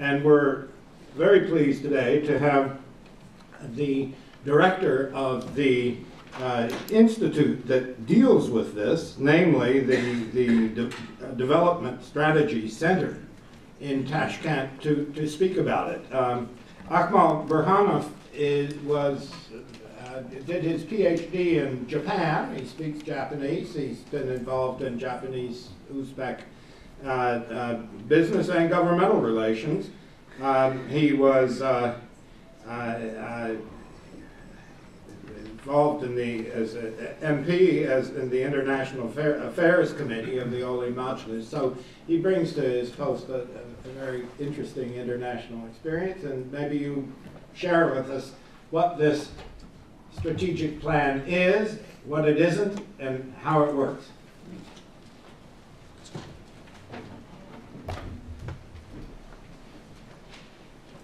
And we're very pleased today to have the director of the institute that deals with this, namely the Development Strategy Center in Tashkent, to speak about it. Akmal Burhanov did his PhD in Japan. He speaks Japanese. He's been involved in Japanese Uzbek business and governmental relations. He was involved as an MP in the International Affairs Committee of the Oliy Majlis. So he brings to his post a very interesting international experience, and maybe you share with us what this strategic plan is, what it isn't, and how it works.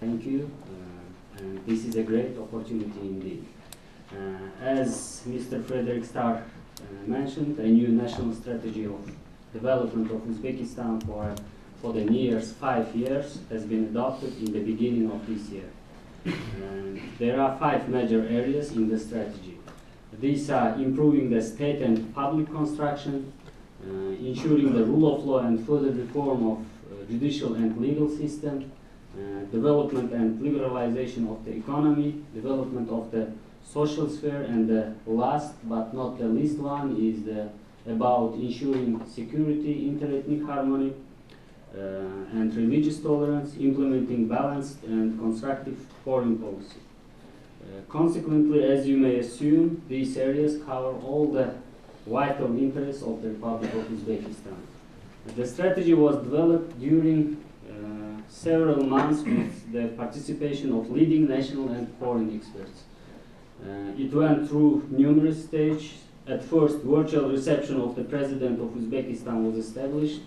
Thank you. And this is a great opportunity indeed. As Mr. Frederick Starr mentioned, a new national strategy of development of Uzbekistan for the nearest 5 years has been adopted in the beginning of this year. There are 5 major areas in the strategy. These are improving the state and public construction, ensuring the rule of law and further reform of judicial and legal system, development and liberalization of the economy, development of the social sphere, and the last but not the least one is about ensuring security, inter-ethnic harmony, and religious tolerance, implementing balanced and constructive foreign policy. Consequently, as you may assume, these areas cover all the vital interests of the Republic of Uzbekistan. The strategy was developed during several months with the participation of leading national and foreign experts. It went through numerous stages. At first, virtual reception of the President of Uzbekistan was established,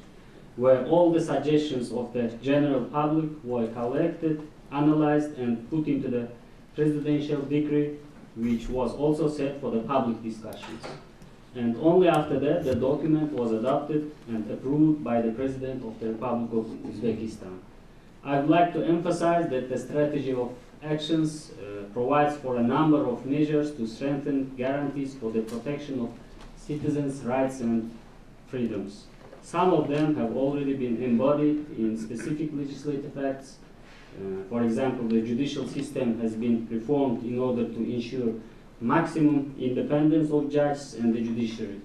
where all the suggestions of the general public were collected, analyzed, and put into the presidential decree, which was also set for the public discussions. And only after that, the document was adopted and approved by the President of the Republic of Uzbekistan. I would like to emphasize that the strategy of actions provides for a number of measures to strengthen guarantees for the protection of citizens' rights and freedoms. Some of them have already been embodied in specific legislative acts. For example, the judicial system has been reformed in order to ensure maximum independence of judges and the judiciary.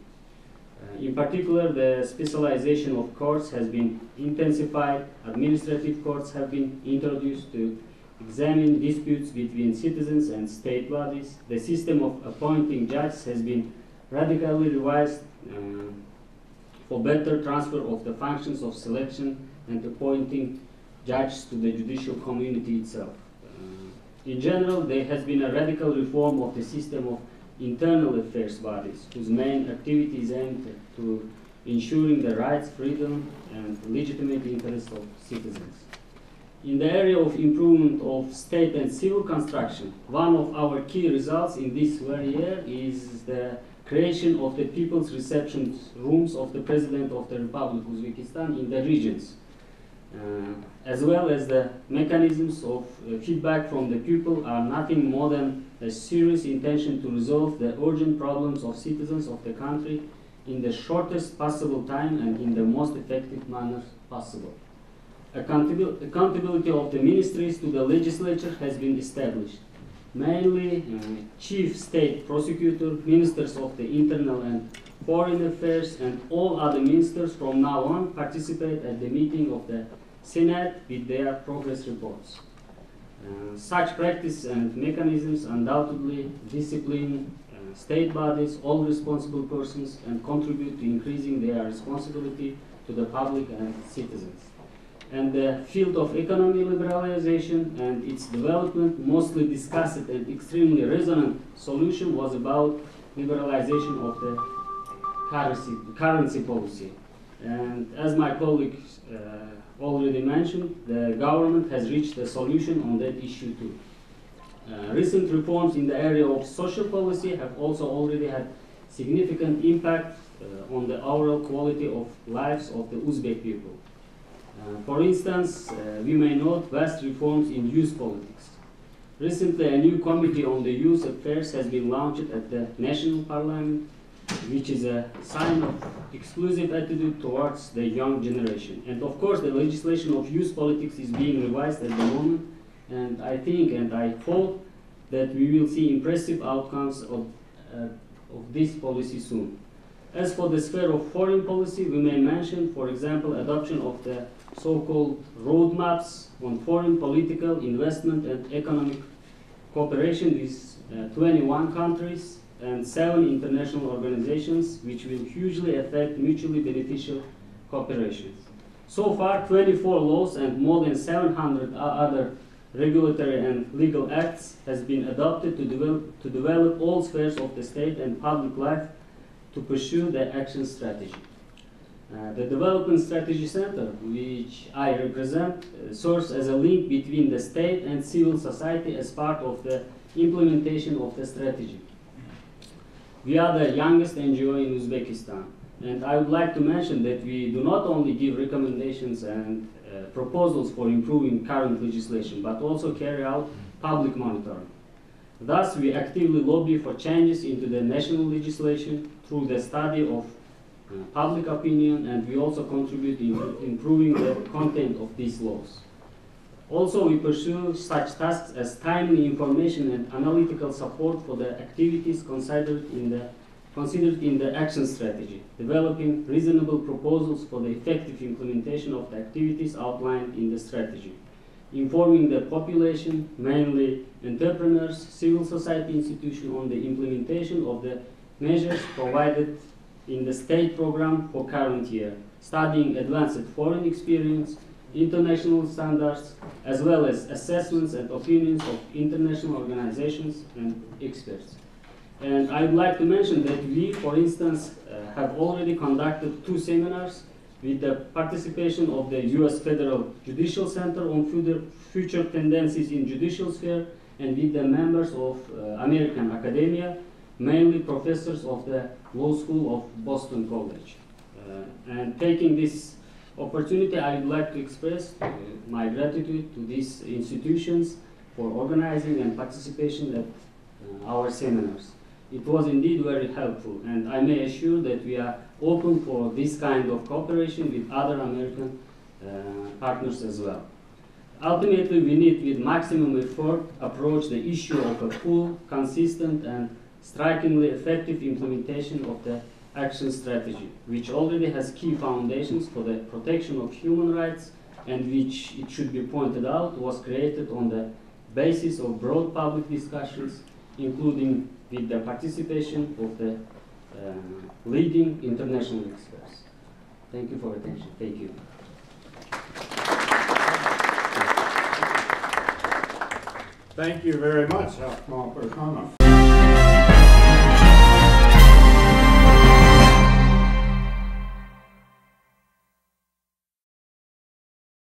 In particular, the specialization of courts has been intensified. Administrative courts have been introduced to examine disputes between citizens and state bodies. The system of appointing judges has been radically revised for better transfer of the functions of selection and appointing judges to the judicial community itself. In general, there has been a radical reform of the system of internal affairs bodies, whose main activity is aimed to ensuring the rights, freedom, and legitimate interests of citizens. In the area of improvement of state and civil construction, one of our key results in this very year is the creation of the People's Reception Rooms of the President of the Republic of Uzbekistan in the regions, as well as the mechanisms of feedback from the people are nothing more than a serious intention to resolve the urgent problems of citizens of the country in the shortest possible time and in the most effective manner possible. Accountability of the ministries to the legislature has been established. Mainly, chief state prosecutor, ministers of the internal and foreign affairs, and all other ministers from now on participate at the meeting of the Senate with their progress reports. Such practice and mechanisms undoubtedly discipline state bodies, all responsible persons, and contribute to increasing their responsibility to the public and citizens. And the field of economic liberalization and its development, mostly discussed and extremely resonant solution was about liberalization of the currency policy. And as my colleagues already mentioned, the government has reached a solution on that issue too. Recent reforms in the area of social policy have also already had significant impact on the overall quality of lives of the Uzbek people. For instance, we may note vast reforms in youth politics. Recently, a new committee on the youth affairs has been launched at the national parliament, which is a sign of exclusive attitude towards the young generation. And of course, the legislation of youth politics is being revised at the moment, and I think and I hope that we will see impressive outcomes of this policy soon. As for the sphere of foreign policy, we may mention, for example, adoption of the so-called roadmaps on foreign political, investment, and economic cooperation with 21 countries and 7 international organizations, which will hugely affect mutually beneficial cooperation. So far, 24 laws and more than 700 other regulatory and legal acts has been adopted to develop all spheres of the state and public life to pursue the action strategy. The Development Strategy Center, which I represent, serves as a link between the state and civil society as part of the implementation of the strategy. We are the youngest NGO in Uzbekistan, and I would like to mention that we do not only give recommendations and proposals for improving current legislation, but also carry out public monitoring. Thus, we actively lobby for changes into the national legislation through the study of public opinion, and we also contribute in improving the content of these laws. Also, we pursue such tasks as timely information and analytical support for the activities considered in the action strategy, developing reasonable proposals for the effective implementation of the activities outlined in the strategy, informing the population, mainly entrepreneurs, civil society institutions, on the implementation of the measures provided in the state program for current year, studying advanced foreign experience, international standards, as well as assessments and opinions of international organizations and experts. And I would like to mention that we, for instance, have already conducted 2 seminars with the participation of the U.S. Federal Judicial Center on future tendencies in judicial sphere, and with the members of American academia, mainly professors of the Law School of Boston College. And taking this opportunity, I would like to express my gratitude to these institutions for organizing and participation at our seminars. It was indeed very helpful, and I may assure that we are open for this kind of cooperation with other American partners as well. Ultimately, we need with maximum effort approach the issue of a full, consistent, and strikingly effective implementation of the action strategy, which already has key foundations for the protection of human rights, and which, it should be pointed out, was created on the basis of broad public discussions, including with the participation of the leading international experts. Thank you for your attention. Thank you. Thank you very much, Akmal Burhanov.